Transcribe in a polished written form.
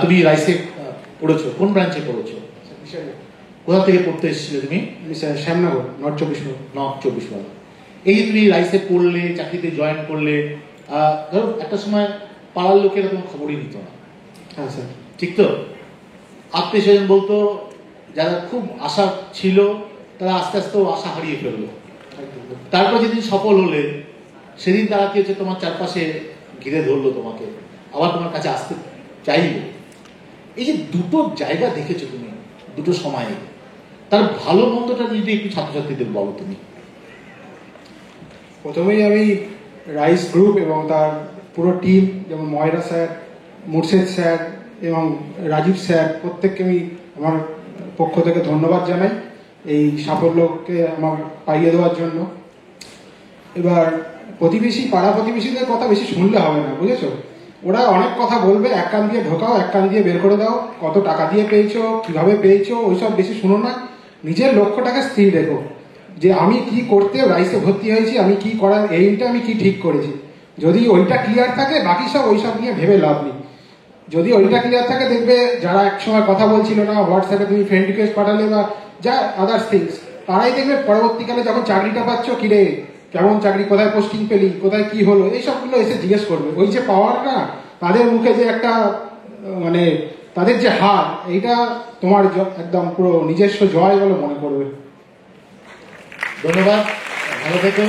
তুমি রাইসে পড়েছো, কোন ব্রাঞ্চে পড়েছো? কোথা থেকে পড়তে এসেছিলে তুমি? শ্যামনগর, নর্থ 24 পরগনা। এই যে তুমি রাইসে পড়লে, চাকরিতে জয়েন করলে, ধরো একটা সময় পাড়ার লোকেরা তোমার খবরই নিত না। হ্যাঁ স্যার। ঠিক তো? আত্মীয় স্বজন বলতো, যারা খুব আশা ছিল তারা আস্তে আস্তে আশা হারিয়ে ফেললো। তারপর যেদিন সফল হলে সেদিন তারা কি হচ্ছে, তোমার চারপাশে ঘিরে ধরলো তোমাকে, আবার তোমার কাছে আসতে চাইলো। এই যে দুটো জায়গা দেখেছো তুমি দুটো সময়ে, তার ভালো মন্দটা যদি একটু ছাত্রছাত্রীদের বলো তুমি। প্রথমেই আমি রাইস গ্রুপ এবং তার পুরো টিম, যেমন ময়রা স্যার, মুর্শেদ স্যার এবং রাজীব স্যার, প্রত্যেককে আমি আমার পক্ষ থেকে ধন্যবাদ জানাই এই সাফল্যকে আমার পাইয়ে দেওয়ার জন্য। এবার প্রতিবেশী, পাড়া প্রতিবেশীদের কথা বেশি শুনলে হবে না, বুঝেছো? ওরা অনেক কথা বলবে, এক কান দিয়ে ঢোকাও, এক কান দিয়ে বের করে দাও, কত টাকা দিয়ে পেয়েছো, কিভাবে পেয়েছো, ওইসব বেশি শুনো না। নিজের লক্ষ্যটাকে স্থির রেখো, যে আমি কি করতে রাইসে ভর্তি হয়েছি, আমি কি করার এইমটা আমি কি ঠিক করেছি। যদি ওইটা ক্লিয়ার থাকে, বাকি সব ওইসব নিয়ে ভেবে লাভ নেই। যদি ওইটা ক্লিয়ার থাকে, দেখবে যারা একসময় কথা বলছিল না, হোয়াটসঅ্যাপে তুমি ফ্রেন্ড রিকোয়েস্ট পাঠালে বা যা আদার্স থিংস, তারাই দেখবে পরবর্তীকালে যখন চাকরিটা পাচ্ছ, কিরে কেমন চাকরি, কোথায় পোস্টিং পেলি, কোথায় কি হলো, এইসবগুলো এসে জিজ্ঞেস করবে। ওই যে পাওয়ার না, তাদের মুখে যে একটা মানে তাদের যে হার, এইটা তোমার একদম পুরো নিজস্ব জয় বলে মনে করবে। ধন্যবাদ, ভালো থেকো।